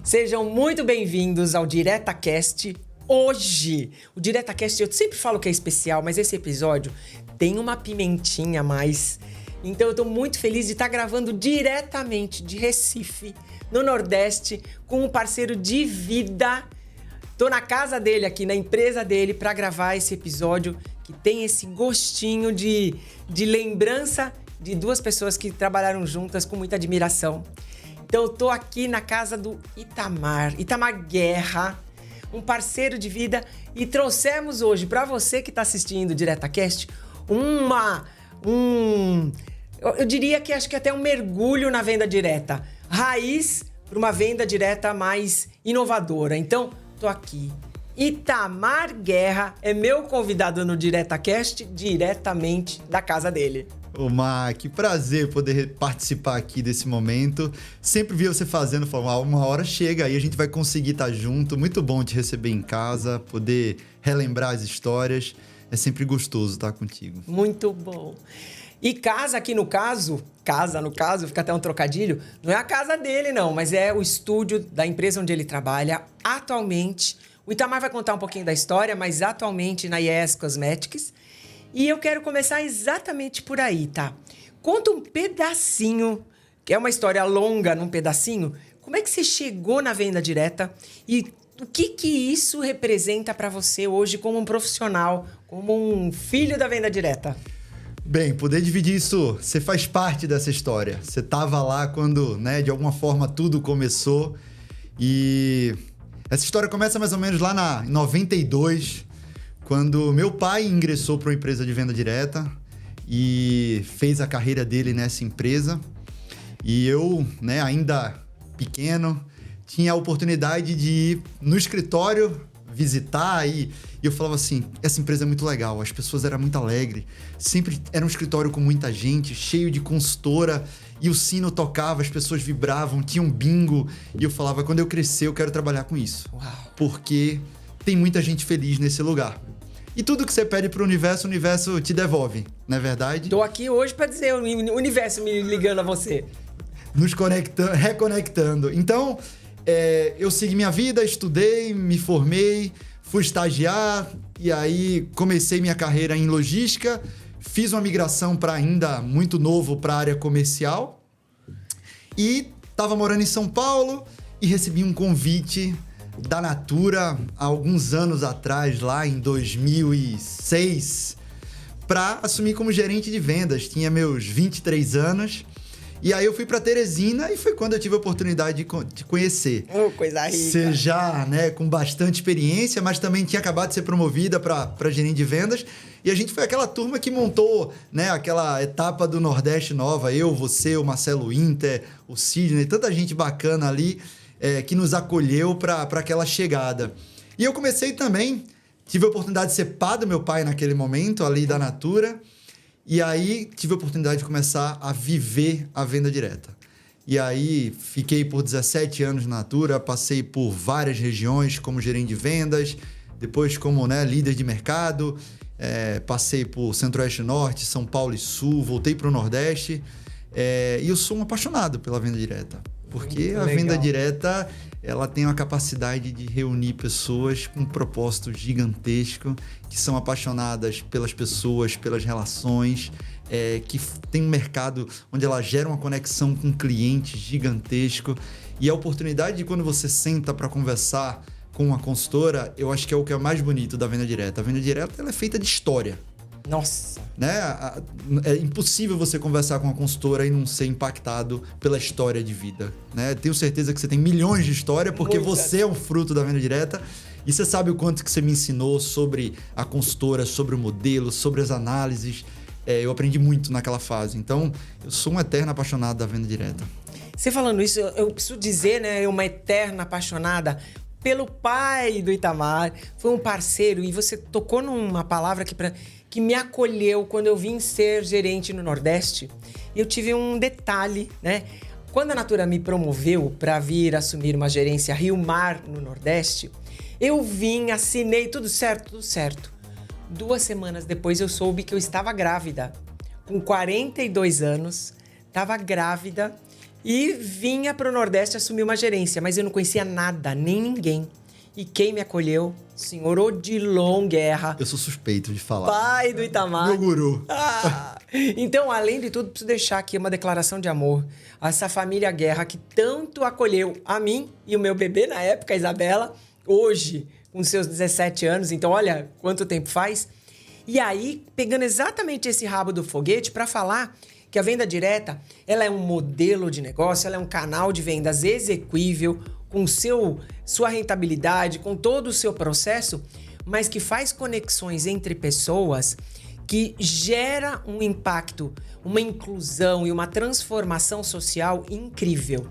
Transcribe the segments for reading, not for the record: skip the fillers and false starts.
Sejam muito bem-vindos ao DiretaCast. Hoje, o DiretaCast eu sempre falo que é especial, mas esse episódio tem uma pimentinha a mais. Então eu tô muito feliz de estar gravando diretamente de Recife, no Nordeste, com um parceiro de vida. Tô na casa dele aqui, na empresa dele, para gravar esse episódio que tem esse gostinho de lembrança de duas pessoas que trabalharam juntas com muita admiração. Então eu tô aqui na casa do Itamar Guerra, um parceiro de vida, e trouxemos hoje para você que tá assistindo o DiretaCast eu diria que acho que até um mergulho na venda direta, raiz para uma venda direta mais inovadora. Então, tô aqui. Itamar Guerra é meu convidado no DiretaCast, diretamente da casa dele. Ô, Mar, que prazer poder participar aqui desse momento. Sempre vi você fazendo, falando, uma hora chega aí, a gente vai conseguir estar junto. Muito bom te receber em casa, poder relembrar as histórias. É sempre gostoso estar contigo. Muito bom. E casa no caso, fica até um trocadilho, não é a casa dele não, mas é o estúdio da empresa onde ele trabalha atualmente. O Itamar vai contar um pouquinho da história, mas atualmente na Yes Cosmetics. E eu quero começar exatamente por aí, tá? Conta um pedacinho, que é uma história longa num pedacinho, como é que você chegou na venda direta e o que isso representa para você hoje como um profissional, como um filho da venda direta? Bem, poder dividir isso, você faz parte dessa história. Você estava lá quando, de alguma forma tudo começou. E essa história começa mais ou menos lá em 92, quando meu pai ingressou para uma empresa de venda direta e fez a carreira dele nessa empresa. E eu, ainda pequeno, tinha a oportunidade de ir no escritório visitar e eu falava assim, essa empresa é muito legal, as pessoas eram muito alegres, sempre era um escritório com muita gente, cheio de consultora, e o sino tocava, as pessoas vibravam, tinha um bingo, e eu falava, quando eu crescer eu quero trabalhar com isso. Uau. Porque tem muita gente feliz nesse lugar. E tudo que você pede pro universo, o universo te devolve, não é verdade? Tô aqui hoje para dizer, o universo me ligando a você. Nos reconectando. Então, eu segui minha vida, estudei, me formei, fui estagiar e aí comecei minha carreira em logística, fiz uma migração para ainda muito novo para a área comercial e estava morando em São Paulo e recebi um convite da Natura há alguns anos atrás, lá em 2006, para assumir como gerente de vendas. Tinha meus 23 anos. E aí eu fui para Teresina e foi quando eu tive a oportunidade de conhecer. Coisa rica. Você já, com bastante experiência, mas também tinha acabado de ser promovida para gerente de vendas. E a gente foi aquela turma que montou, aquela etapa do Nordeste nova. Eu, você, o Marcelo Inter, o Sidney, tanta gente bacana ali que nos acolheu para aquela chegada. E eu comecei também, tive a oportunidade de ser pá do meu pai naquele momento, ali da Natura. E aí, tive a oportunidade de começar a viver a venda direta. E aí, fiquei por 17 anos na Natura, passei por várias regiões como gerente de vendas, depois como líder de mercado, passei por Centro-Oeste e Norte, São Paulo e Sul, voltei para o Nordeste. E eu sou um apaixonado pela venda direta, porque a venda direta ela tem uma capacidade de reunir pessoas com um propósito gigantesco, que são apaixonadas pelas pessoas, pelas relações, que tem um mercado onde ela gera uma conexão com um cliente gigantesco. E a oportunidade de quando você senta para conversar com uma consultora, eu acho que é o que é mais bonito da venda direta. A venda direta ela é feita de história. Nossa! É impossível você conversar com uma consultora e não ser impactado pela história de vida. Tenho certeza que você tem milhões de história porque você é um fruto da venda direta e você sabe o quanto que você me ensinou sobre a consultora, sobre o modelo, sobre as análises. Eu aprendi muito naquela fase. Então, eu sou um eterno apaixonado da venda direta. Você falando isso, eu preciso dizer, uma eterna apaixonada pelo pai do Itamar. Foi um parceiro e você tocou numa palavra que me acolheu quando eu vim ser gerente no Nordeste. E eu tive um detalhe, Quando a Natura me promoveu para vir assumir uma gerência Rio Mar no Nordeste, eu vim, assinei, tudo certo. 2 semanas depois eu soube que eu estava grávida. Com 42 anos, estava grávida E vinha para o Nordeste assumir uma gerência, mas eu não conhecia nada, nem ninguém. E quem me acolheu? Senhor Odilon Guerra. Eu sou suspeito de falar. Pai do Itamar. Meu guru. Então, além de tudo, preciso deixar aqui uma declaração de amor a essa família Guerra que tanto acolheu a mim e o meu bebê na época, a Isabela, hoje, com seus 17 anos. Então, olha quanto tempo faz. E aí, pegando exatamente esse rabo do foguete para falar que a venda direta, ela é um modelo de negócio, ela é um canal de vendas exequível, com sua rentabilidade, com todo o seu processo, mas que faz conexões entre pessoas, que gera um impacto, uma inclusão e uma transformação social incrível.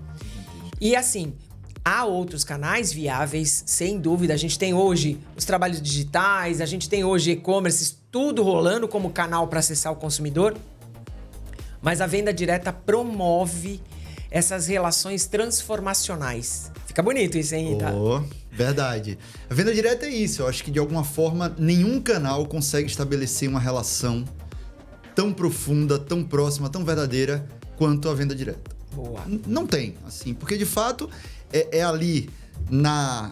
E assim, há outros canais viáveis, sem dúvida. A gente tem hoje os trabalhos digitais, a gente tem hoje e-commerce, tudo rolando como canal para acessar o consumidor. Mas a venda direta promove essas relações transformacionais. Fica bonito isso, hein, Ita? Verdade. A venda direta é isso. Eu acho que, de alguma forma, nenhum canal consegue estabelecer uma relação tão profunda, tão próxima, tão verdadeira quanto a venda direta. Boa. Não tem, assim. Porque, de fato, é ali na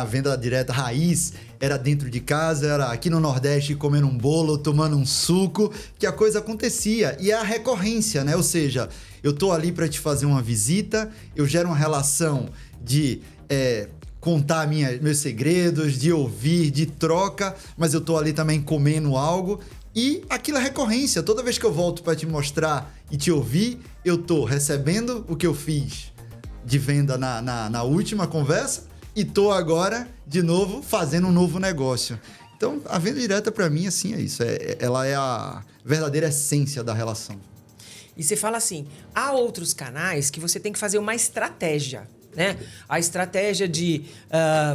venda direta raiz, era dentro de casa, era aqui no Nordeste comendo um bolo, tomando um suco, que a coisa acontecia. E é a recorrência, né? Ou seja, eu tô ali para te fazer uma visita, eu gero uma relação de contar meus segredos, de ouvir, de troca, mas eu tô ali também comendo algo. E aquilo é recorrência. Toda vez que eu volto para te mostrar e te ouvir, eu tô recebendo o que eu fiz de venda na última conversa, e tô agora, de novo, fazendo um novo negócio. Então, a venda direta, para mim, assim, é isso. Ela é a verdadeira essência da relação. E você fala assim, há outros canais que você tem que fazer uma estratégia, né? A estratégia de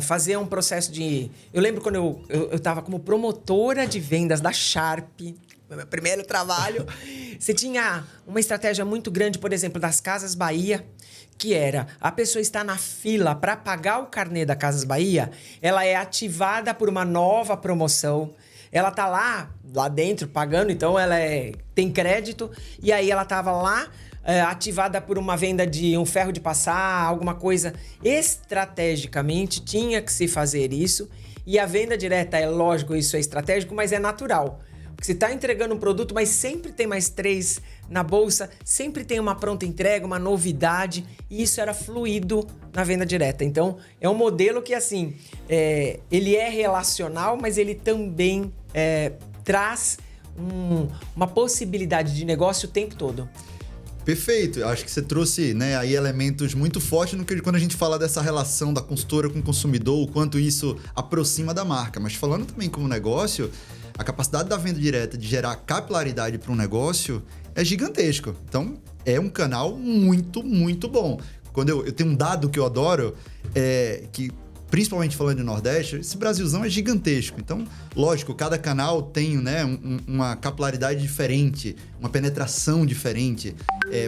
fazer um processo de... Eu lembro quando eu estava como promotora de vendas da Sharp, meu primeiro trabalho. Você tinha uma estratégia muito grande, por exemplo, das Casas Bahia, que era a pessoa está na fila para pagar o carnê da Casas Bahia, ela é ativada por uma nova promoção, ela tá lá dentro pagando, então ela tem crédito, e aí ela tava lá ativada por uma venda de um ferro de passar, alguma coisa. Estrategicamente tinha que se fazer isso, e a venda direta, é lógico, isso é estratégico, mas é natural. Porque você está entregando um produto, mas sempre tem mais 3 na bolsa, sempre tem uma pronta entrega, uma novidade, e isso era fluido na venda direta. Então, é um modelo que, assim, ele é relacional, mas ele também traz uma possibilidade de negócio o tempo todo. Perfeito. Eu acho que você trouxe, né, aí elementos muito fortes quando a gente fala dessa relação da consultora com o consumidor, o quanto isso aproxima da marca. Mas falando também como negócio, a capacidade da venda direta de gerar capilaridade para um negócio é gigantesco. Então, é um canal muito, muito bom. Quando eu tenho um dado que eu adoro, que principalmente falando de Nordeste, esse Brasilzão é gigantesco. Então, lógico, cada canal tem, né, uma capilaridade diferente, uma penetração diferente.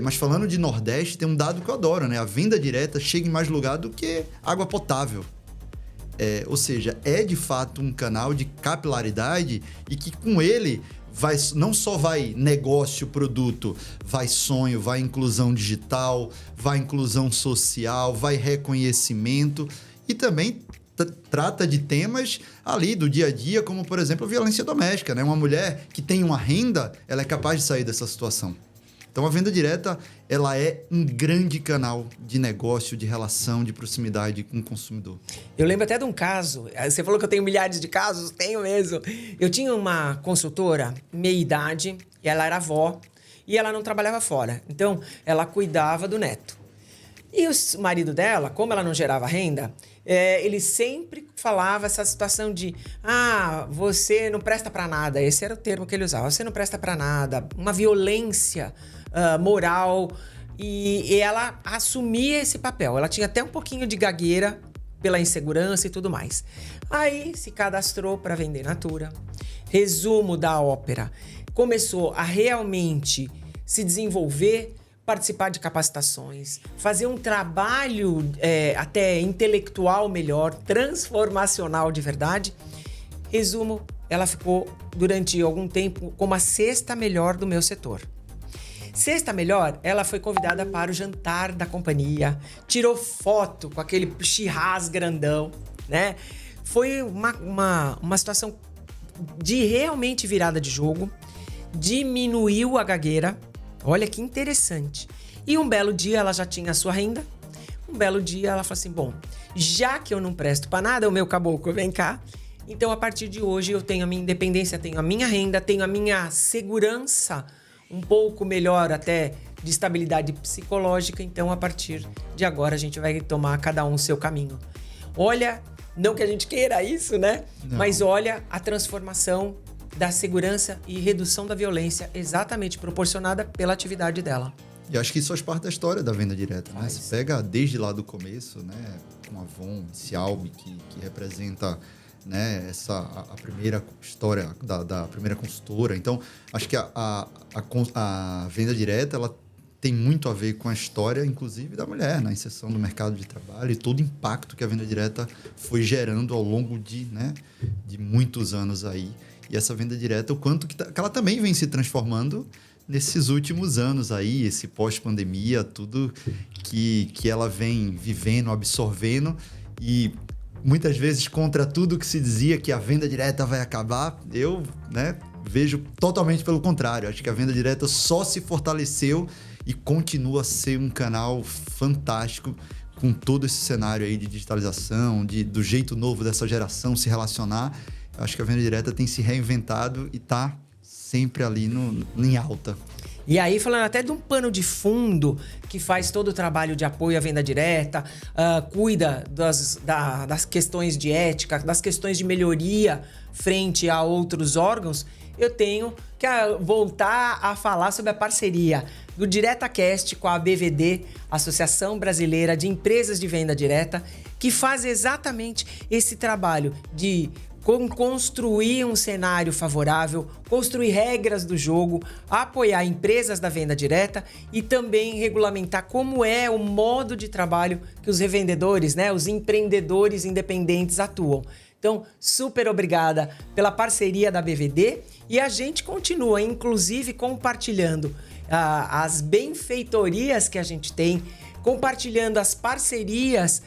Mas falando de Nordeste, tem um dado que eu adoro, né? A venda direta chega em mais lugar do que água potável. Ou seja, é de fato um canal de capilaridade e que com ele não só vai negócio, produto, vai sonho, vai inclusão digital, vai inclusão social, vai reconhecimento e também trata de temas ali do dia a dia, como por exemplo a violência doméstica, né? Uma mulher que tem uma renda, ela é capaz de sair dessa situação. Então, a venda direta, ela é um grande canal de negócio, de relação, de proximidade com o consumidor. Eu lembro até de um caso. Você falou que eu tenho milhares de casos? Tenho mesmo. Eu tinha uma consultora, meia-idade, e ela era avó, e ela não trabalhava fora. Então, ela cuidava do neto. E o marido dela, como ela não gerava renda, ele sempre falava essa situação de você não presta pra nada. Esse era o termo que ele usava. Você não presta pra nada. Uma violência moral. E ela assumia esse papel. Ela tinha até um pouquinho de gagueira pela insegurança e tudo mais. Aí se cadastrou para vender Natura. Resumo da ópera. Começou a realmente se desenvolver, participar de capacitações, fazer um trabalho até intelectual melhor, transformacional de verdade. Resumo, ela ficou durante algum tempo como a 6ª melhor do meu setor. Sexta melhor, ela foi convidada para o jantar da companhia, tirou foto com aquele churras grandão, né? Foi uma situação de realmente virada de jogo, diminuiu a gagueira, olha que interessante. E um belo dia ela já tinha a sua renda, um belo dia ela falou assim, bom, já que eu não presto para nada, o meu caboclo vem cá, então a partir de hoje eu tenho a minha independência, tenho a minha renda, tenho a minha segurança, um pouco melhor até de estabilidade psicológica, então a partir de agora a gente vai tomar cada um o seu caminho. Olha, não que a gente queira isso, né? Não. Mas olha a transformação da segurança e redução da violência exatamente proporcionada pela atividade dela. E acho que isso faz parte da história da venda direta, né? Você pega desde lá do começo, né? Com a Avon, Cialbi, que representa, né, a primeira história da primeira consultora. Então, acho que a venda direta, ela tem muito a ver com a história, inclusive, da mulher, na inserção no mercado de trabalho e todo o impacto que a venda direta foi gerando ao longo de muitos anos aí. E essa venda direta, o quanto que ela também vem se transformando nesses últimos anos aí, esse pós-pandemia, tudo que ela vem vivendo, absorvendo e muitas vezes contra tudo que se dizia que a venda direta vai acabar, eu, né, vejo totalmente pelo contrário. Acho que a venda direta só se fortaleceu e continua a ser um canal fantástico com todo esse cenário aí de digitalização, do jeito novo dessa geração se relacionar. Acho que a venda direta tem se reinventado e está sempre ali em alta. E aí, falando até de um pano de fundo que faz todo o trabalho de apoio à venda direta, cuida das questões de ética, das questões de melhoria frente a outros órgãos, eu tenho que voltar a falar sobre a parceria do DiretaCast com a ABVD, Associação Brasileira de Empresas de Venda Direta, que faz exatamente esse trabalho de construir um cenário favorável, construir regras do jogo, apoiar empresas da venda direta e também regulamentar como é o modo de trabalho que os revendedores, né, os empreendedores independentes atuam. Então, super obrigada pela parceria da BVD e a gente continua, inclusive, compartilhando as benfeitorias que a gente tem, compartilhando as parcerias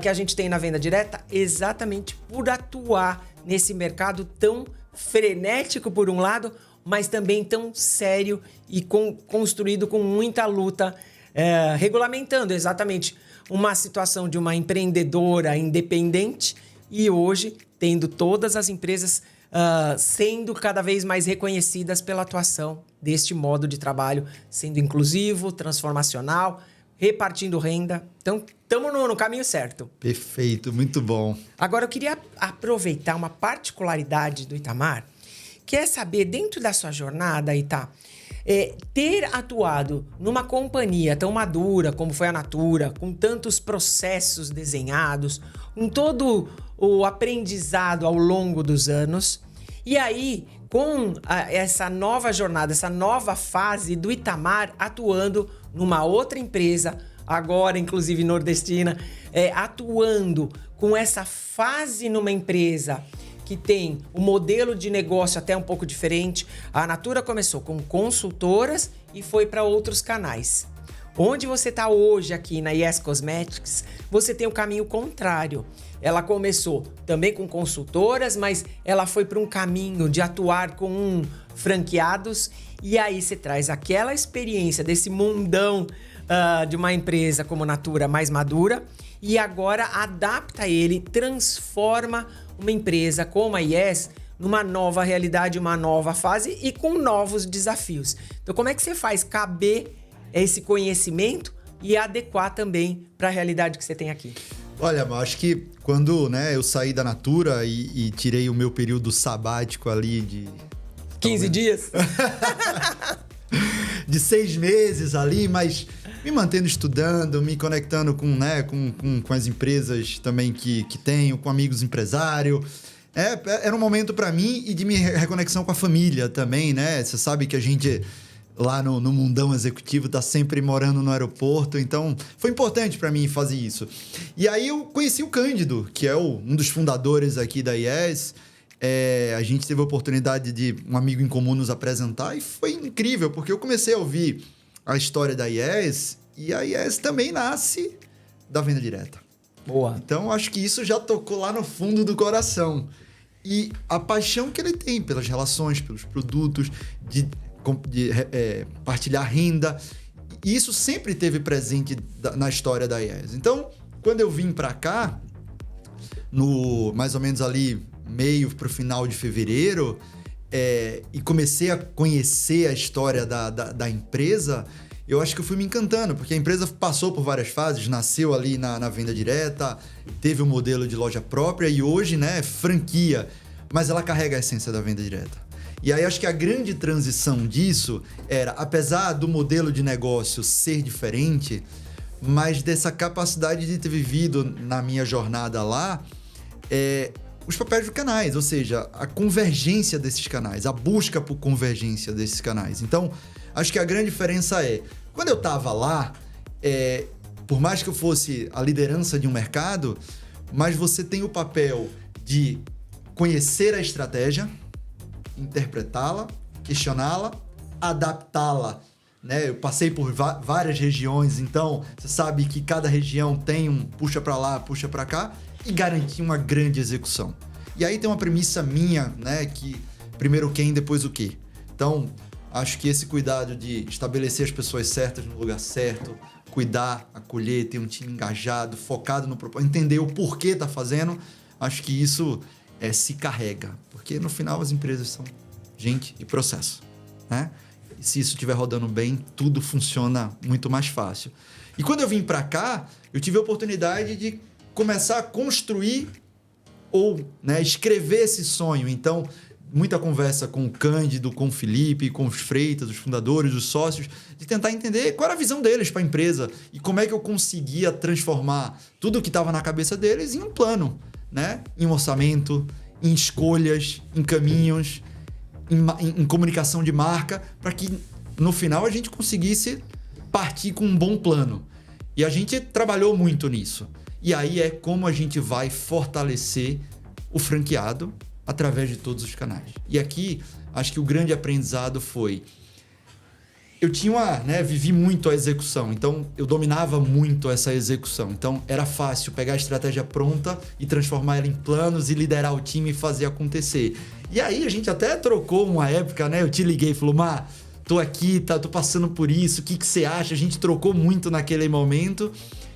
que a gente tem na venda direta, exatamente por atuar nesse mercado tão frenético por um lado, mas também tão sério e construído com muita luta, regulamentando exatamente uma situação de uma empreendedora independente e hoje tendo todas as empresas sendo cada vez mais reconhecidas pela atuação deste modo de trabalho, sendo inclusivo, transformacional, repartindo renda. Então, estamos no caminho certo. Perfeito, muito bom. Agora, eu queria aproveitar uma particularidade do Itamar, que é saber, dentro da sua jornada, Ita, ter atuado numa companhia tão madura como foi a Natura, com tantos processos desenhados, com todo o aprendizado ao longo dos anos, e aí, com essa nova jornada, essa nova fase do Itamar atuando numa outra empresa, agora inclusive nordestina, atuando com essa fase numa empresa que tem um modelo de negócio até um pouco diferente. A Natura começou com consultoras e foi para outros canais. Onde você está hoje aqui na Yes Cosmetics, você tem o caminho contrário. Ela começou também com consultoras, mas ela foi para um caminho de atuar com franqueados. E aí você traz aquela experiência desse mundão de uma empresa como Natura mais madura e agora adapta ele, transforma uma empresa como a Yes numa nova realidade, uma nova fase e com novos desafios. Então, como é que você faz caber esse conhecimento e adequar também para a realidade que você tem aqui? Olha, eu acho que quando eu saí da Natura e tirei o meu período sabático ali de 15 dias? De 6 meses ali, mas me mantendo estudando, me conectando com as empresas também que tenho, com amigos empresários. Era um momento para mim e de minha reconexão com a família também, né? Você sabe que a gente lá no mundão executivo tá sempre morando no aeroporto, então foi importante para mim fazer isso. E aí eu conheci o Cândido, que é um dos fundadores aqui da Yes. A gente teve a oportunidade de um amigo em comum nos apresentar e foi incrível, porque eu comecei a ouvir a história da IES, e a IES também nasce da venda direta. Boa. Então, acho que isso já tocou lá no fundo do coração. E a paixão que ele tem pelas relações, pelos produtos, de partilhar renda, isso sempre esteve presente na história da IES. Então, quando eu vim para cá, no mais ou menos ali meio para o final de fevereiro, e comecei a conhecer a história da empresa, eu acho que eu fui me encantando, porque a empresa passou por várias fases, nasceu ali na venda direta, teve um modelo de loja própria e hoje, né, franquia, mas ela carrega a essência da venda direta. E aí acho que a grande transição disso era, apesar do modelo de negócio ser diferente, mas dessa capacidade de ter vivido na minha jornada lá, os papéis dos canais, ou seja, a convergência desses canais, a busca por convergência desses canais. Então, acho que a grande diferença quando eu estava lá, por mais que eu fosse a liderança de um mercado, mas você tem o papel de conhecer a estratégia, interpretá-la, questioná-la, adaptá-la, né? Eu passei por várias regiões, então você sabe que cada região tem um puxa para lá, puxa para cá, e garantir uma grande execução. E aí tem uma premissa minha, né, que primeiro quem, depois o quê. Então, acho que esse cuidado de estabelecer as pessoas certas no lugar certo, cuidar, acolher, ter um time engajado, focado no propósito, entender o porquê tá fazendo, acho que isso se carrega. Porque no final as empresas são gente e processo, né? E se isso estiver rodando bem, tudo funciona muito mais fácil. E quando eu vim para cá, eu tive a oportunidade de começar a construir ou, né, escrever esse sonho. Então, muita conversa com o Cândido, com o Felipe, com os Freitas, os fundadores, os sócios, de tentar entender qual era a visão deles para a empresa e como é que eu conseguia transformar tudo o que estava na cabeça deles em um plano, né? Em um orçamento, em escolhas, em caminhos, em comunicação de marca, para que no final a gente conseguisse partir com um bom plano. E a gente trabalhou muito nisso. E aí como a gente vai fortalecer o franqueado através de todos os canais. E aqui, acho que o grande aprendizado foi... Eu vivi muito a execução, então eu dominava muito essa execução. Então era fácil pegar a estratégia pronta e transformar ela em planos e liderar o time e fazer acontecer. E aí a gente até trocou uma época, né? Eu te liguei e falei, Mar, tô aqui, tô passando por isso, o que você acha? A gente trocou muito naquele momento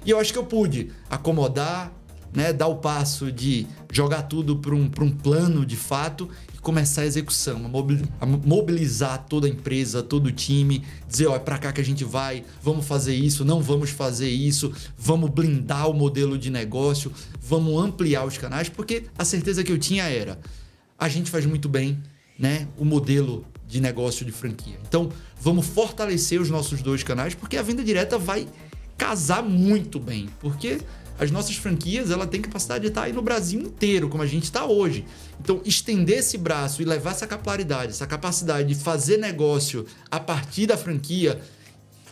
e eu acho que eu pude acomodar, né? Dar o passo de jogar tudo para um plano de fato e começar a execução, a mobilizar toda a empresa, todo o time, dizer, é para cá que a gente vai, vamos fazer isso, não vamos fazer isso, vamos blindar o modelo de negócio, vamos ampliar os canais, porque a certeza que eu tinha era, a gente faz muito bem, né, o modelo de negócio de franquia. Então, vamos fortalecer os nossos 2 canais, porque a venda direta vai casar muito bem, porque as nossas franquias, ela tem capacidade de estar aí no Brasil inteiro, como a gente está hoje. Então, estender esse braço e levar essa capilaridade, essa capacidade de fazer negócio a partir da franquia,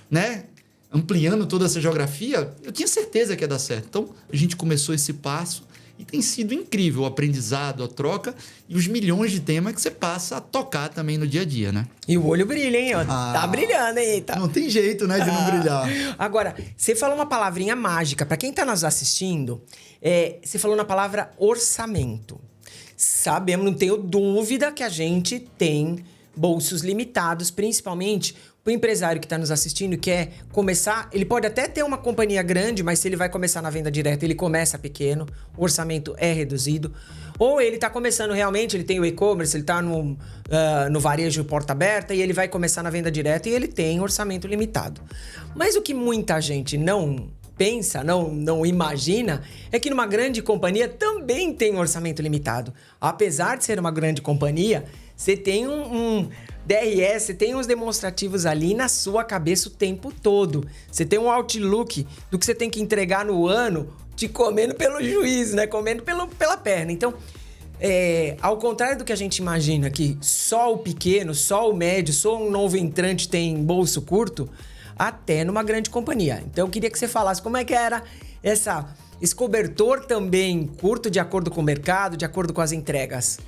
né? Ampliando toda essa geografia, eu tinha certeza que ia dar certo. Então, a gente começou esse passo e tem sido incrível o aprendizado, a troca e os milhões de temas que você passa a tocar também no dia a dia, né? E o olho brilha, hein? Tá brilhando, hein? Tá... Não tem jeito, né, de não brilhar. Agora, você falou uma palavrinha mágica. Para quem tá nos assistindo, você falou na palavra orçamento. Sabemos, não tenho dúvida que a gente tem bolsos limitados, principalmente o empresário que está nos assistindo quer começar, ele pode até ter uma companhia grande, mas se ele vai começar na venda direta, ele começa pequeno, o orçamento é reduzido. Ou ele está começando realmente, ele tem o e-commerce, ele está no varejo porta aberta e ele vai começar na venda direta e ele tem orçamento limitado. Mas o que muita gente não pensa, não imagina, é que numa grande companhia também tem um orçamento limitado. Apesar de ser uma grande companhia, você tem um DRS, você tem uns demonstrativos ali na sua cabeça o tempo todo. Você tem um outlook do que você tem que entregar no ano, te comendo pelo juízo, né? Comendo pela perna. Então, ao contrário do que a gente imagina, que só o pequeno, só o médio, só um novo entrante tem bolso curto, até numa grande companhia. Então, eu queria que você falasse como é que era esse cobertor também curto de acordo com o mercado, de acordo com as entregas.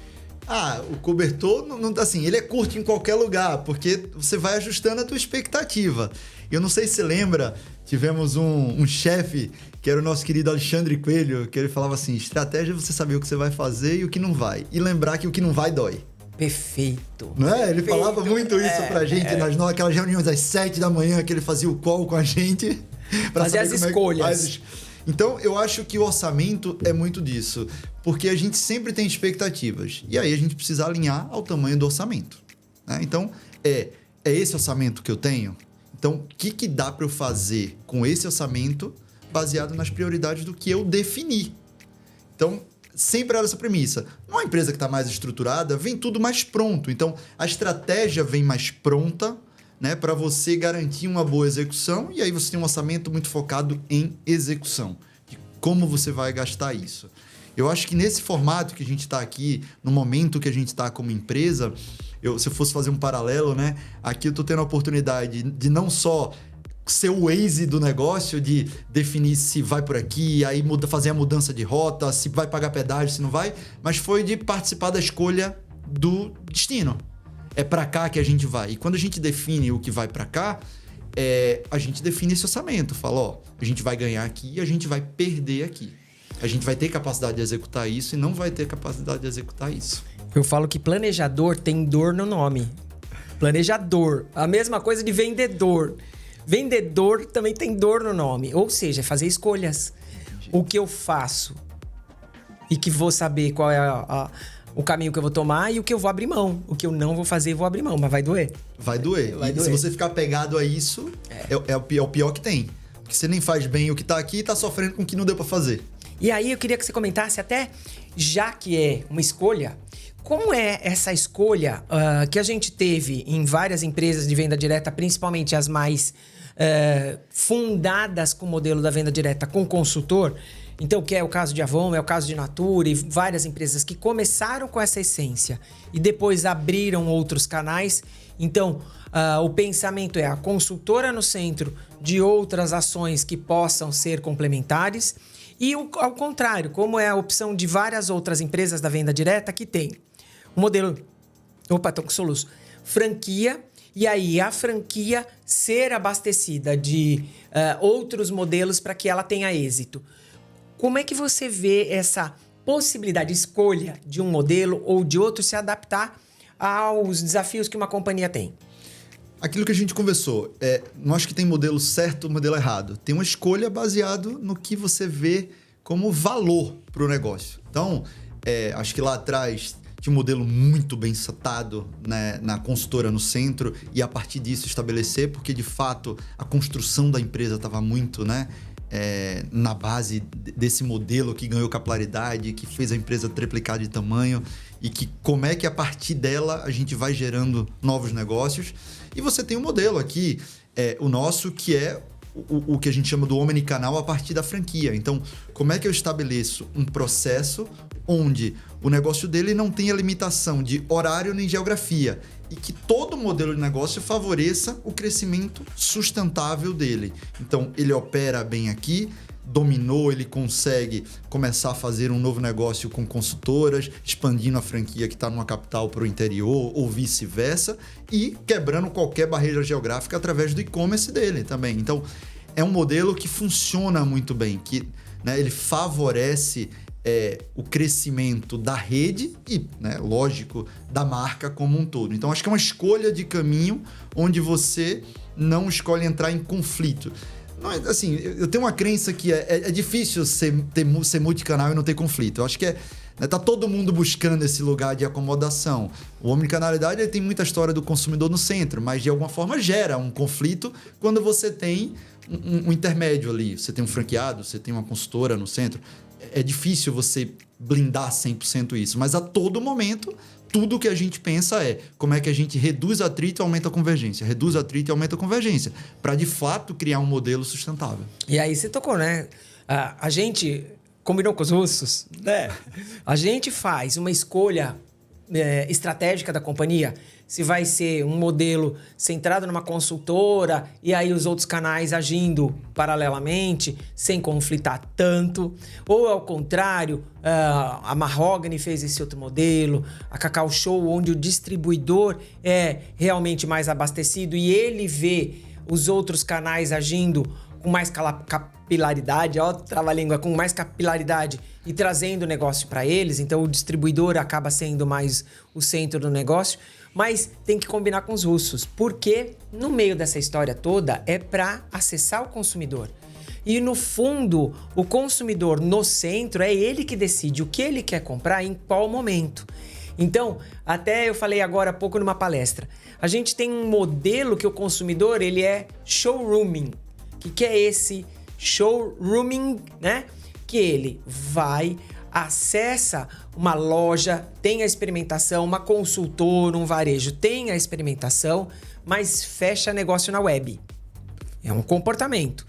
O cobertor, assim, ele é curto em qualquer lugar, porque você vai ajustando a tua expectativa. Eu não sei se você lembra, tivemos um chefe, que era o nosso querido Alexandre Coelho, que ele falava assim, estratégia é você saber o que você vai fazer e o que não vai. E lembrar que o que não vai dói. Perfeito. Não é? Ele Perfeito. falava muito isso pra gente, naquelas reuniões às 7 da manhã, que ele fazia o call com a gente. Fazer as escolhas. Então, eu acho que o orçamento é muito disso. Porque a gente sempre tem expectativas. E aí, a gente precisa alinhar ao tamanho do orçamento. Né? Então, é esse orçamento que eu tenho? Então, o que dá para eu fazer com esse orçamento baseado nas prioridades do que eu defini? Então, sempre era essa premissa. Numa empresa que está mais estruturada, vem tudo mais pronto. Então, a estratégia vem mais pronta, né, para você garantir uma boa execução. E aí você tem um orçamento muito focado em execução. De como você vai gastar isso. Eu acho que nesse formato que a gente está aqui, no momento que a gente está como empresa, se eu fosse fazer um paralelo, né? Aqui eu estou tendo a oportunidade de não só ser o Waze do negócio, de definir se vai por aqui, aí fazer a mudança de rota, se vai pagar pedágio, se não vai, mas foi de participar da escolha do destino. É para cá que a gente vai. E quando a gente define o que vai para cá, a gente define esse orçamento. Fala, a gente vai ganhar aqui e a gente vai perder aqui. A gente vai ter capacidade de executar isso e não vai ter capacidade de executar isso. Eu falo que planejador tem dor no nome. Planejador. A mesma coisa de vendedor. Vendedor também tem dor no nome. Ou seja, é fazer escolhas. Entendi. O que eu faço e que vou saber qual é o caminho que eu vou tomar e o que eu vou abrir mão. O que eu não vou fazer, vou abrir mão. Mas vai doer. Vai doer. Se você ficar pegado a isso, é o pior que tem. Porque você nem faz bem o que tá aqui e tá sofrendo com o que não deu para fazer. E aí eu queria que você comentasse até, já que é uma escolha, como é essa escolha que a gente teve em várias empresas de venda direta, principalmente as mais fundadas com o modelo da venda direta com consultor, então que é o caso de Avon, é o caso de Natura e várias empresas que começaram com essa essência e depois abriram outros canais. Então, o pensamento é a consultora no centro de outras ações que possam ser complementares. E ao contrário, como é a opção de várias outras empresas da venda direta que tem o modelo, tô com soluço, franquia, e aí a franquia ser abastecida de outros modelos para que ela tenha êxito. Como é que você vê essa possibilidade, escolha de um modelo ou de outro se adaptar aos desafios que uma companhia tem? Aquilo que a gente conversou, não acho que tem modelo certo ou modelo errado. Tem uma escolha baseado no que você vê como valor para o negócio. Então, acho que lá atrás tinha um modelo muito bem setado, né, na consultora no centro e a partir disso estabelecer, porque de fato a construção da empresa estava muito, né, na base desse modelo que ganhou capilaridade, que fez a empresa triplicar de tamanho e que como é que a partir dela a gente vai gerando novos negócios. E você tem um modelo aqui, o nosso, que é o que a gente chama do omnicanal a partir da franquia. Então, como é que eu estabeleço um processo onde o negócio dele não tenha limitação de horário nem geografia e que todo modelo de negócio favoreça o crescimento sustentável dele. Então, ele opera bem aqui, dominou, ele consegue começar a fazer um novo negócio com consultoras, expandindo a franquia que está numa capital para o interior ou vice-versa e quebrando qualquer barreira geográfica através do e-commerce dele também. Então, é um modelo que funciona muito bem, que, né, ele favorece o crescimento da rede e, né, lógico, da marca como um todo. Então, acho que é uma escolha de caminho onde você não escolhe entrar em conflito. Não, assim, eu tenho uma crença que é difícil ser multicanal e não ter conflito. Eu acho que tá todo mundo buscando esse lugar de acomodação. O omnicanalidade ele tem muita história do consumidor no centro, mas de alguma forma gera um conflito quando você tem um intermédio ali. Você tem um franqueado, você tem uma consultora no centro. É difícil você blindar 100% isso, mas a todo momento tudo que a gente pensa como é que a gente reduz atrito e aumenta a convergência. Reduz atrito e aumenta a convergência. Para, de fato, criar um modelo sustentável. E aí você tocou, né? A gente combinou com os russos, né? A gente faz uma escolha estratégica da companhia. Se vai ser um modelo centrado numa consultora e aí os outros canais agindo paralelamente, sem conflitar tanto. Ou ao contrário, a Mahogany fez esse outro modelo, a Cacau Show, onde o distribuidor é realmente mais abastecido e ele vê os outros canais agindo com mais capilaridade, ó, trava-língua, com mais capilaridade e trazendo o negócio para eles. Então, o distribuidor acaba sendo mais o centro do negócio. Mas tem que combinar com os russos, porque no meio dessa história toda é para acessar o consumidor. E no fundo, o consumidor no centro é ele que decide o que ele quer comprar em qual momento. Então, até eu falei agora há pouco numa palestra, a gente tem um modelo que o consumidor ele é showrooming. O que é esse showrooming, né? Que ele vai, acessa uma loja, tem a experimentação, uma consultora, um varejo tem a experimentação, mas fecha negócio na web. É um comportamento.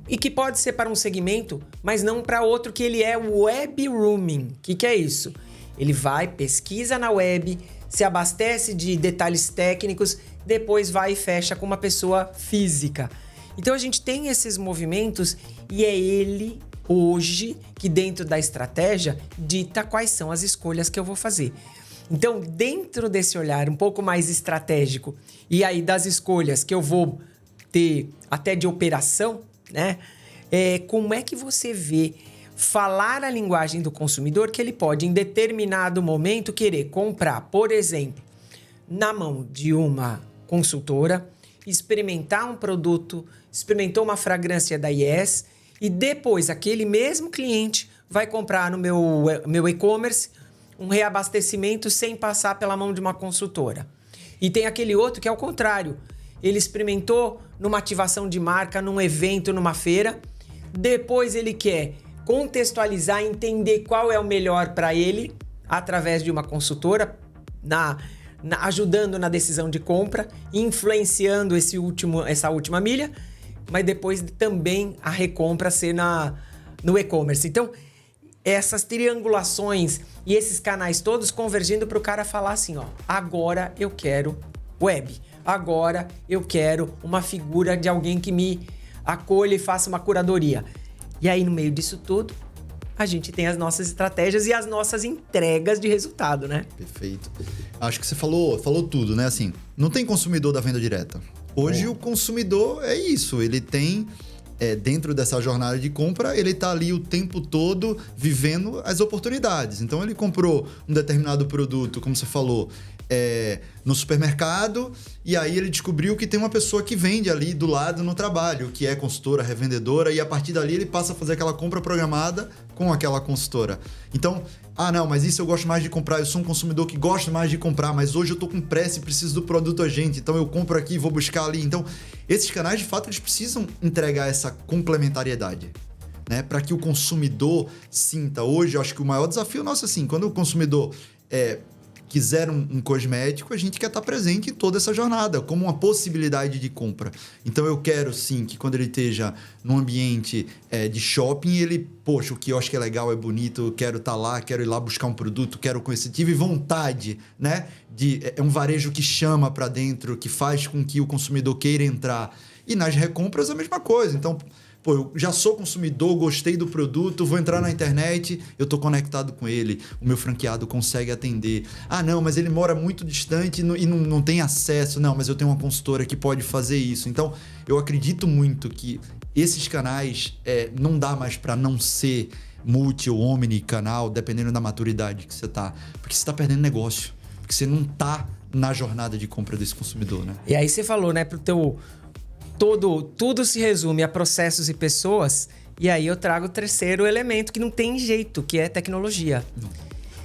E que pode ser para um segmento, mas não para outro, que ele é web rooming. O que é isso? Ele vai, pesquisa na web, se abastece de detalhes técnicos, depois vai e fecha com uma pessoa física. Então a gente tem esses movimentos e é ele hoje que dentro da estratégia dita quais são as escolhas que eu vou fazer. Então, dentro desse olhar um pouco mais estratégico e aí das escolhas que eu vou ter até de operação, né? Como é que você vê falar a linguagem do consumidor que ele pode, em determinado momento, querer comprar, por exemplo, na mão de uma consultora, experimentar um produto, experimentou uma fragrância da Yes e depois aquele mesmo cliente vai comprar no meu e-commerce um reabastecimento sem passar pela mão de uma consultora. E tem aquele outro que é o contrário. Ele experimentou numa ativação de marca, num evento, numa feira. Depois ele quer contextualizar, entender qual é o melhor para ele através de uma consultora, ajudando na decisão de compra, influenciando essa última milha, mas depois também a recompra ser no e-commerce. Então, essas triangulações e esses canais todos convergindo para o cara falar assim, ó, agora eu quero web, agora eu quero uma figura de alguém que me acolha e faça uma curadoria. E aí, no meio disso tudo, a gente tem as nossas estratégias e as nossas entregas de resultado, né? Perfeito. Acho que você falou tudo, né? Assim, não tem consumidor da venda direta. Hoje o consumidor é isso, ele tem, dentro dessa jornada de compra, ele tá ali o tempo todo vivendo as oportunidades. Então ele comprou um determinado produto, como você falou, no supermercado, e aí ele descobriu que tem uma pessoa que vende ali do lado no trabalho, que é consultora, revendedora, e a partir dali ele passa a fazer aquela compra programada com aquela consultora. Então, não, mas isso eu gosto mais de comprar, eu sou um consumidor que gosta mais de comprar, mas hoje eu tô com pressa e preciso do produto agente, então eu compro aqui e vou buscar ali. Então, esses canais, de fato, eles precisam entregar essa complementariedade, né? Para que o consumidor sinta. Hoje, eu acho que o maior desafio nosso, assim, quando o consumidor quiser um cosmético, a gente quer estar presente em toda essa jornada, como uma possibilidade de compra. Então, eu quero, sim, que quando ele esteja num ambiente de shopping, ele, poxa, o que eu acho que é legal, é bonito, eu quero estar lá, quero ir lá buscar um produto, quero conhecer, tive vontade, né? É um varejo que chama para dentro, que faz com que o consumidor queira entrar. E nas recompras, a mesma coisa. Então, eu já sou consumidor, gostei do produto, vou entrar na internet, eu estou conectado com ele, o meu franqueado consegue atender. Não, mas ele mora muito distante e não tem acesso. Não, mas eu tenho uma consultora que pode fazer isso. Então, eu acredito muito que esses canais não dá mais para não ser multi ou omni-canal, dependendo da maturidade que você tá. Porque você está perdendo negócio, porque você não está na jornada de compra desse consumidor, né? E aí você falou, né, pro teu... Tudo se resume a processos e pessoas, e aí eu trago o terceiro elemento que não tem jeito, que é tecnologia.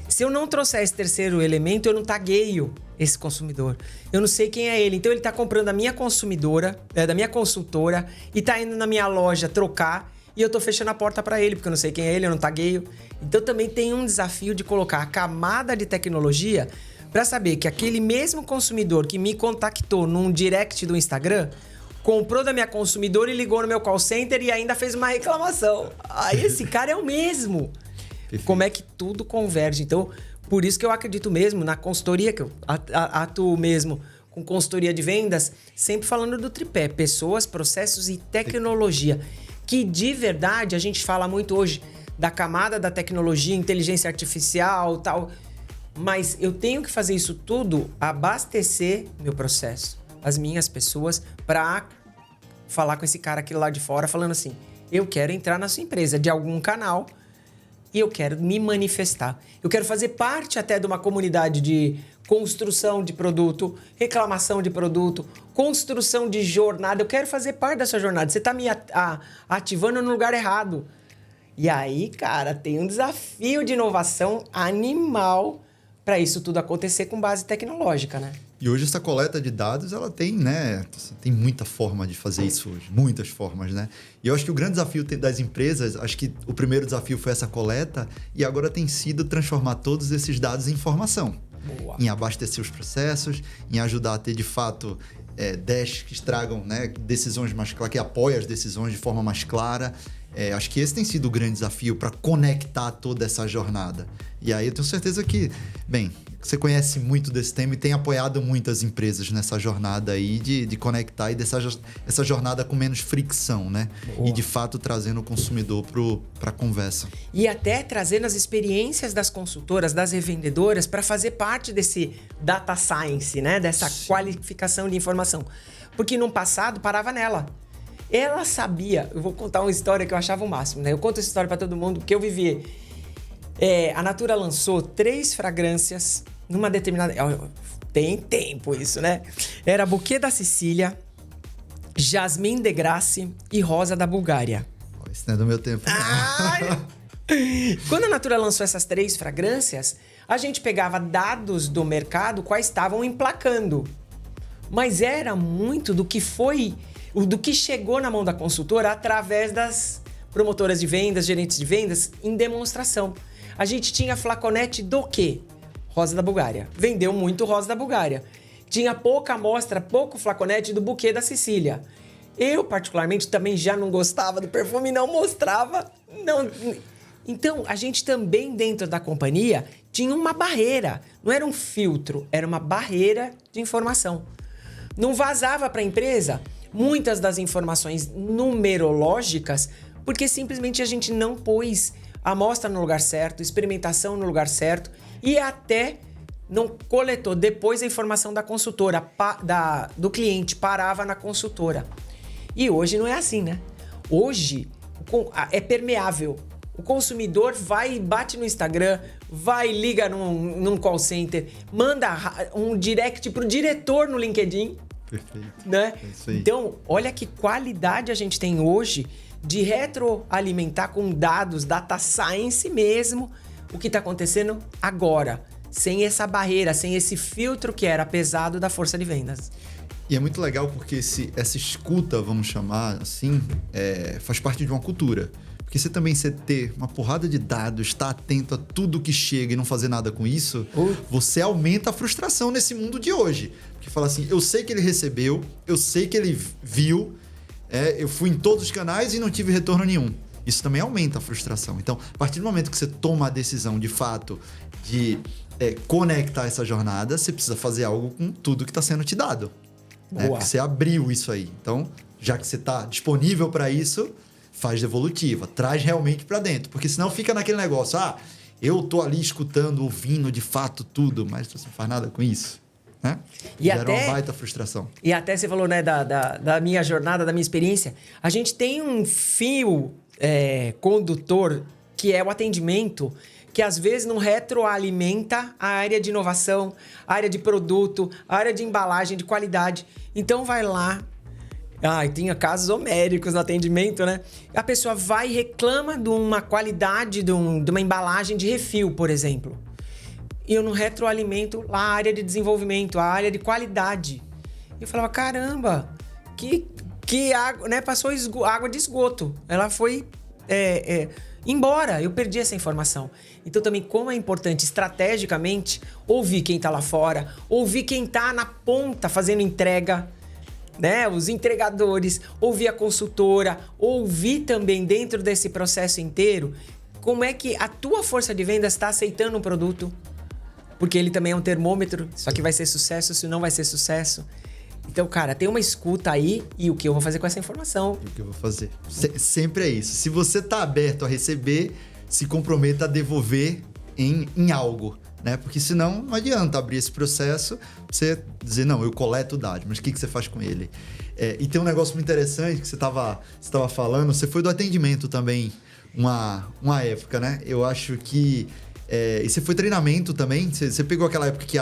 Se eu não trouxer esse terceiro elemento, eu não tagueio esse consumidor. Eu não sei quem é ele. Então ele tá comprando da minha consumidora, da minha consultora, e tá indo na minha loja trocar, e eu tô fechando a porta para ele, porque eu não sei quem é ele, eu não tagueio. Então também tem um desafio de colocar a camada de tecnologia para saber que aquele mesmo consumidor que me contactou num direct do Instagram comprou da minha consumidora e ligou no meu call center e ainda fez uma reclamação. Aí esse cara é o mesmo. Perfeito. Como é que tudo converge? Então, Por isso que eu acredito mesmo na consultoria, que eu atuo mesmo com consultoria de vendas, sempre falando do tripé: pessoas, processos e tecnologia. Que de verdade a gente fala muito hoje da camada da tecnologia, inteligência artificial e tal. Mas eu tenho que fazer isso tudo, abastecer meu processo, as minhas pessoas, para falar com esse cara aqui lá de fora, falando assim: eu quero entrar na sua empresa de algum canal e eu quero me manifestar. Eu quero fazer parte até de uma comunidade de construção de produto, reclamação de produto, construção de jornada. Eu quero fazer parte dessa jornada. Você está me ativando no lugar errado. E aí, cara, tem um desafio de inovação animal para isso tudo acontecer com base tecnológica, né? E hoje essa coleta de dados, ela tem, né? Tem muita forma de fazer isso hoje. Muitas formas, né? E eu acho que o grande desafio das empresas, acho que o primeiro desafio foi essa coleta e agora tem sido transformar todos esses dados em informação. Boa. Em abastecer os processos, em ajudar a ter, de fato, dashs que tragam, né, decisões mais claras, que apoiem as decisões de forma mais clara. Acho que esse tem sido o grande desafio para conectar toda essa jornada. E aí eu tenho certeza que, bem, você conhece muito desse tema e tem apoiado muitas empresas nessa jornada aí de conectar e essa jornada com menos fricção, né? Boa. E de fato trazendo o consumidor para a conversa. E até trazendo as experiências das consultoras, das revendedoras, para fazer parte desse data science, né? Dessa Sim. qualificação de informação. Porque no passado parava nela. Ela sabia, eu vou contar uma história que eu achava o máximo, né? Eu conto essa história para todo mundo, que eu vivi. A Natura lançou 3 fragrâncias numa determinada... Tem tempo isso, né? Era Buquê da Sicília, Jasmine de Grasse e Rosa da Bulgária. Isso não é do meu tempo, não. Quando a Natura lançou essas 3 fragrâncias, a gente pegava dados do mercado quais estavam emplacando. Mas era muito do que chegou na mão da consultora através das promotoras de vendas, gerentes de vendas, em demonstração. A gente tinha flaconete do quê? Rosa da Bulgária. Vendeu muito Rosa da Bulgária. Tinha pouca amostra, pouco flaconete do Buquê da Sicília. Eu, particularmente, também já não gostava do perfume, não mostrava. Não. Então, a gente também, dentro da companhia, tinha uma barreira. Não era um filtro, era uma barreira de informação. Não vazava para a empresa muitas das informações numerológicas, porque simplesmente a gente não pôs a amostra no lugar certo, experimentação no lugar certo e até não coletou depois a informação da consultora, do cliente, parava na consultora. E hoje não é assim, né? Hoje é permeável. O consumidor vai e bate no Instagram, vai e liga num call center, manda um direct pro diretor no LinkedIn. Perfeito. Né? É isso aí. Então, olha que qualidade a gente tem hoje de retroalimentar com dados, data science mesmo, o que está acontecendo agora. Sem essa barreira, sem esse filtro que era pesado da força de vendas. E é muito legal porque essa escuta, vamos chamar assim, faz parte de uma cultura. Porque você ter uma porrada de dados, estar atento a tudo que chega e não fazer nada com isso, você aumenta a frustração nesse mundo de hoje. Porque fala assim, eu sei que ele recebeu, eu sei que ele viu, eu fui em todos os canais e não tive retorno nenhum. Isso também aumenta a frustração. Então, a partir do momento que você toma a decisão, de fato, de conectar essa jornada, você precisa fazer algo com tudo que está sendo te dado. Né? Porque você abriu isso aí. Então, já que você está disponível para isso, faz devolutiva, traz realmente para dentro. Porque senão fica naquele negócio, eu tô ali escutando, ouvindo de fato tudo, mas você não faz nada com isso. Né? E até uma baita frustração. E até você falou, né, da minha jornada, da minha experiência. A gente tem um fio condutor que é o atendimento, que às vezes não retroalimenta a área de inovação, a área de produto, a área de embalagem, de qualidade. Então vai lá. Tinha casos homéricos no atendimento, né? A pessoa vai e reclama de uma qualidade, de uma embalagem de refil, por exemplo. E eu não retroalimento lá a área de desenvolvimento, a área de qualidade. E eu falava, caramba, que água, né? Passou água de esgoto. Ela foi embora. Eu perdi essa informação. Então também como é importante estrategicamente ouvir quem tá lá fora, ouvir quem tá na ponta fazendo entrega, né? Os entregadores, ouvir a consultora, ouvir também dentro desse processo inteiro como é que a tua força de vendas está aceitando o produto, porque ele também é um termômetro. Isso aqui vai ser sucesso, isso não vai ser sucesso. Então, cara, tem uma escuta aí e o que eu vou fazer com essa informação? E o que eu vou fazer? Sempre é isso. Se você tá aberto a receber, se comprometa a devolver em algo, né? Porque senão não adianta abrir esse processo, você dizer, não, eu coleto dados, mas o que você faz com ele? E tem um negócio muito interessante que você tava falando, você foi do atendimento também uma época, né? Eu acho que... e você foi treinamento também? Você pegou aquela época que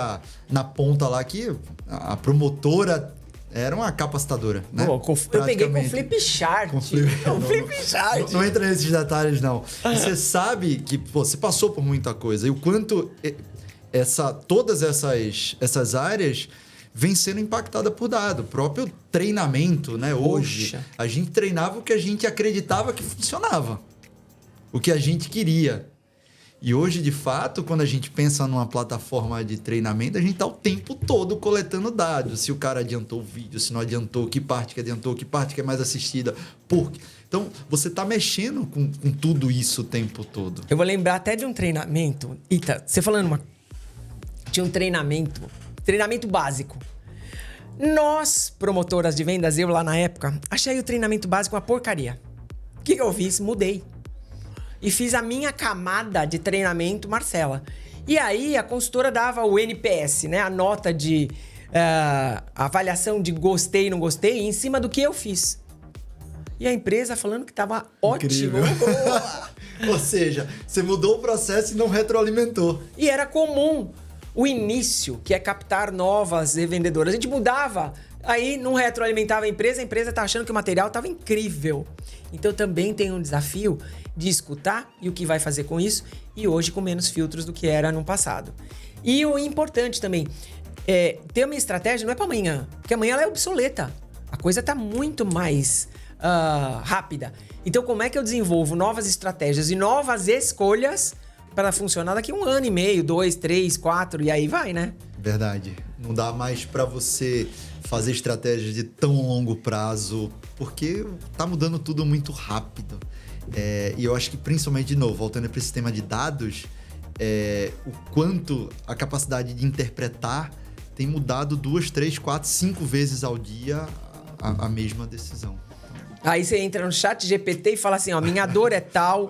na ponta lá que a promotora era uma capacitadora, né? Eu peguei com Flipchart. Flipchart. Não entra nesses detalhes, não. E você sabe que você passou por muita coisa. E o quanto todas essas áreas vêm sendo impactadas por dado. O próprio treinamento, né? Hoje, a gente treinava o que a gente acreditava que funcionava. O que a gente queria. E hoje, de fato, quando a gente pensa numa plataforma de treinamento, a gente está o tempo todo coletando dados. Se o cara adiantou o vídeo, se não adiantou, que parte que adiantou, que parte que é mais assistida, por quê? Então, você está mexendo com tudo isso o tempo todo. Eu vou lembrar até de um treinamento. Eita, você falando tinha um treinamento básico. Nós, promotoras de vendas, eu lá na época, achei o treinamento básico uma porcaria. O que eu fiz? Mudei. E fiz a minha camada de treinamento, Marcela. E aí, a consultora dava o NPS, né? A nota de avaliação de gostei e não gostei em cima do que eu fiz. E a empresa falando que tava ótimo. Ou seja, você mudou o processo e não retroalimentou. E era comum o início, que é captar novas revendedoras. A gente mudava, aí não retroalimentava a empresa tá achando que o material tava incrível. Então também tem um desafio de escutar e o que vai fazer com isso, e hoje com menos filtros do que era no passado. E o importante também, ter uma estratégia não é para amanhã, porque amanhã ela é obsoleta. A coisa tá muito mais rápida. Então como é que eu desenvolvo novas estratégias e novas escolhas para funcionar daqui 1 ano e meio, 2, 3, 4, e aí vai, né? Verdade. Não dá mais para você fazer estratégias de tão longo prazo, porque tá mudando tudo muito rápido. E eu acho que principalmente, de novo, voltando para esse tema de dados, o quanto a capacidade de interpretar tem mudado 2, 3, 4, 5 vezes ao dia a mesma decisão. Aí você entra no chat GPT e fala assim, ó, minha dor é tal,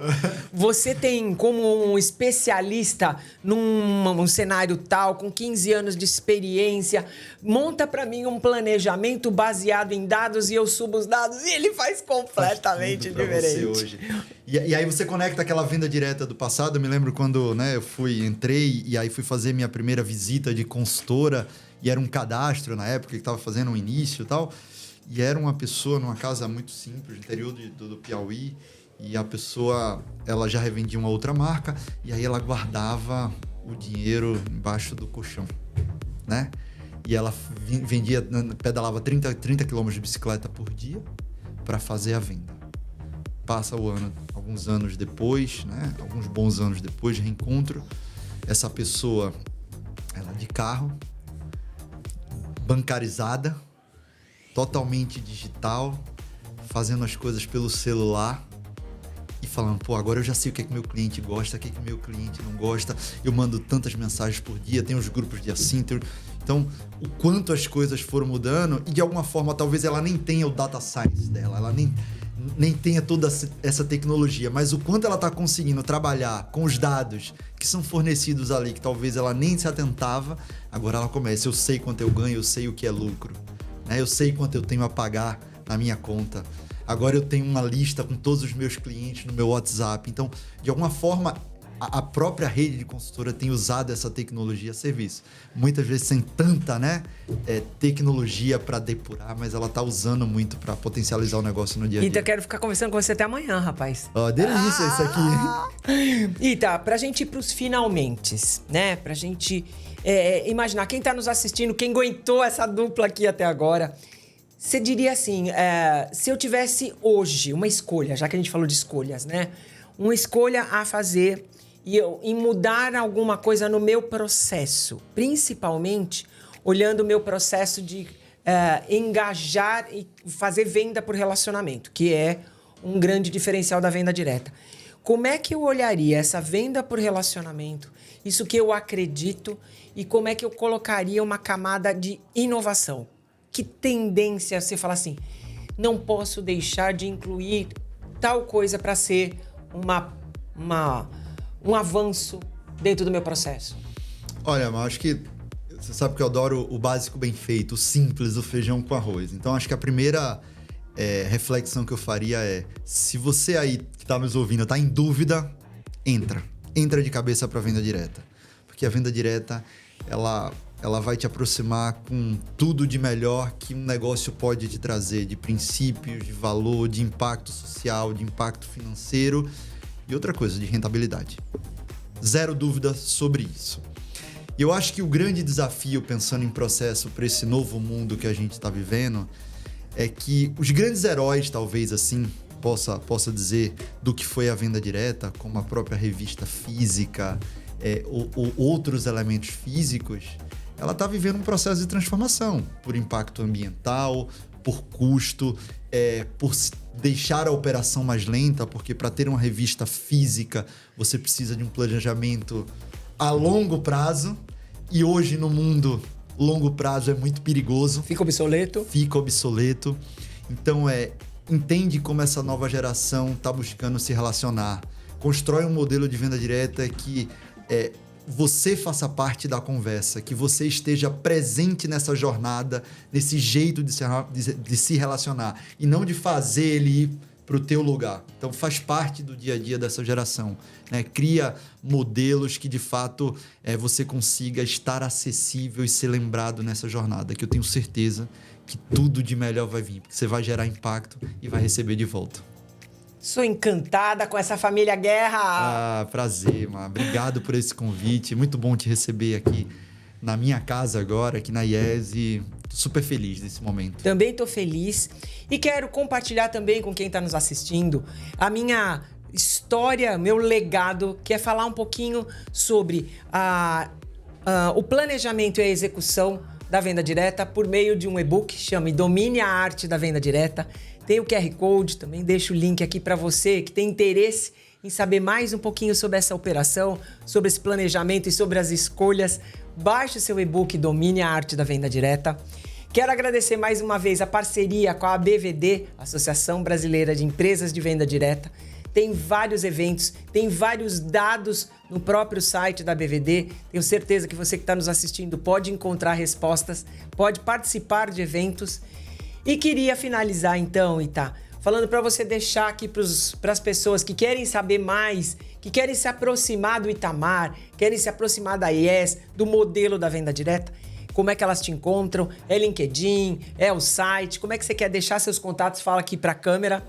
você tem como um especialista num cenário tal, com 15 anos de experiência, monta pra mim um planejamento baseado em dados e eu subo os dados e ele faz completamente diferente. Você hoje. E aí você conecta aquela venda direta do passado. Eu me lembro quando, né, entrei e aí fui fazer minha primeira visita de consultora e era um cadastro na época que estava fazendo um início e tal. E era uma pessoa numa casa muito simples, interior do Piauí. E a pessoa, ela já revendia uma outra marca. E aí ela guardava o dinheiro embaixo do colchão, né? E ela pedalava 30 quilômetros de bicicleta por dia para fazer a venda. Passa o ano, alguns anos depois, né? Alguns bons anos depois de reencontro. Essa pessoa, ela de carro, bancarizada, totalmente digital, fazendo as coisas pelo celular e falando, pô, agora eu já sei o que é que meu cliente gosta, o que é que meu cliente não gosta, eu mando tantas mensagens por dia, tem os grupos de assim, então o quanto as coisas foram mudando e de alguma forma talvez ela nem tenha o data science dela, ela nem tenha toda essa tecnologia, mas o quanto ela está conseguindo trabalhar com os dados que são fornecidos ali, que talvez ela nem se atentava, agora ela começa, eu sei quanto eu ganho, eu sei o que é lucro. Eu sei quanto eu tenho a pagar na minha conta. Agora eu tenho uma lista com todos os meus clientes no meu WhatsApp. Então, de alguma forma, a própria rede de consultora tem usado essa tecnologia a serviço. Muitas vezes sem tanta, tecnologia para depurar, mas ela está usando muito para potencializar o negócio no dia a dia. Ita, quero ficar conversando com você até amanhã, rapaz. Delícia isso aqui. Ita, pra gente ir pros finalmentes, né? Pra gente imaginar quem tá nos assistindo, quem aguentou essa dupla aqui até agora. Você diria assim, se eu tivesse hoje uma escolha, já que a gente falou de escolhas, né? Uma escolha a fazer e mudar alguma coisa no meu processo, principalmente olhando o meu processo de engajar e fazer venda por relacionamento, que é um grande diferencial da venda direta. Como é que eu olharia essa venda por relacionamento isso que eu acredito e como é que eu colocaria uma camada de inovação. Que tendência você fala assim, não posso deixar de incluir tal coisa para ser um avanço dentro do meu processo? Olha, eu acho que você sabe que eu adoro o básico bem feito, o simples, o feijão com arroz. Então, acho que a primeira reflexão que eu faria é, se você aí que está nos ouvindo está em dúvida, entra de cabeça para a venda direta. Porque a venda direta, ela vai te aproximar com tudo de melhor que um negócio pode te trazer, de princípios, de valor, de impacto social, de impacto financeiro e outra coisa, de rentabilidade. Zero dúvida sobre isso. E eu acho que o grande desafio, pensando em processo para esse novo mundo que a gente está vivendo, é que os grandes heróis, talvez assim, possa dizer, do que foi a venda direta, como a própria revista física, ou outros elementos físicos, ela está vivendo um processo de transformação por impacto ambiental, por custo, por deixar a operação mais lenta, porque para ter uma revista física você precisa de um planejamento a longo prazo, e hoje no mundo longo prazo é muito perigoso. Fica obsoleto. Então entende como essa nova geração está buscando se relacionar. Constrói um modelo de venda direta que você faça parte da conversa, que você esteja presente nessa jornada, nesse jeito de se relacionar, e não de fazer ele ir para o teu lugar. Então faz parte do dia a dia dessa geração, né? Cria modelos que de fato você consiga estar acessível e ser lembrado nessa jornada, que eu tenho certeza que tudo de melhor vai vir, porque você vai gerar impacto e vai receber de volta. Sou encantada com essa família Guerra. Ah, prazer, mano. Obrigado por esse convite. Muito bom te receber aqui na minha casa agora, aqui na IES, e tô super feliz nesse momento. Também tô feliz e quero compartilhar também com quem está nos assistindo a minha história, meu legado, que é falar um pouquinho sobre o planejamento e a execução da venda direta por meio de um e-book que chama Domine a Arte da Venda Direta. Tem o QR Code, também deixo o link aqui para você que tem interesse em saber mais um pouquinho sobre essa operação, sobre esse planejamento e sobre as escolhas. Baixe o seu e-book Domine a Arte da Venda Direta. Quero agradecer mais uma vez a parceria com a ABVD, Associação Brasileira de Empresas de Venda Direta. Tem vários eventos, tem vários dados no próprio site da ABVD. Tenho certeza que você que está nos assistindo pode encontrar respostas, pode participar de eventos. E queria finalizar então, Ita, falando para você deixar aqui para as pessoas que querem saber mais, que querem se aproximar do Itamar, querem se aproximar da IES, do modelo da venda direta, como é que elas te encontram? É LinkedIn? É o site? Como é que você quer deixar seus contatos? Fala aqui para a câmera.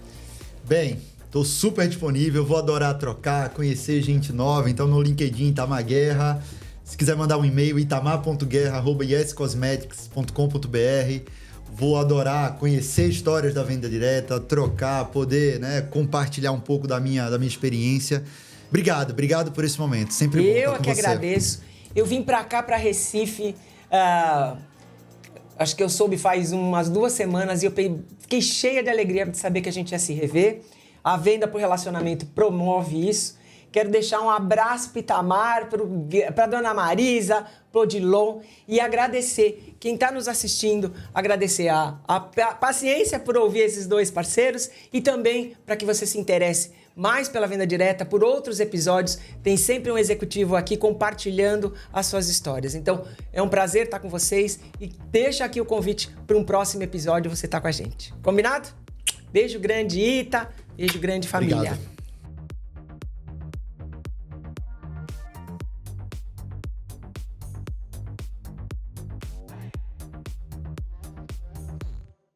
Bem, estou super disponível, vou adorar trocar, conhecer gente nova. Então no LinkedIn, Itamar Guerra. Se quiser mandar um e-mail, itamar.guerra@iescosmetics.com.br. Vou adorar conhecer histórias da venda direta, trocar, poder, né, compartilhar um pouco da minha experiência. Obrigado por esse momento. Sempre bom estar com você. Eu que agradeço. Eu vim para cá, para Recife, acho que eu soube faz umas 2 semanas e eu fiquei cheia de alegria de saber que a gente ia se rever. A Venda por Relacionamento promove isso. Quero deixar um abraço para Itamar, para Dona Marisa, para o Odilon e agradecer quem está nos assistindo, agradecer a paciência por ouvir esses 2 parceiros e também para que você se interesse mais pela venda direta, por outros episódios. Tem sempre um executivo aqui compartilhando as suas histórias. Então, é um prazer estar com vocês e deixa aqui o convite para um próximo episódio você estar com a gente. Combinado? Beijo grande, Ita. Beijo grande, família. Obrigado.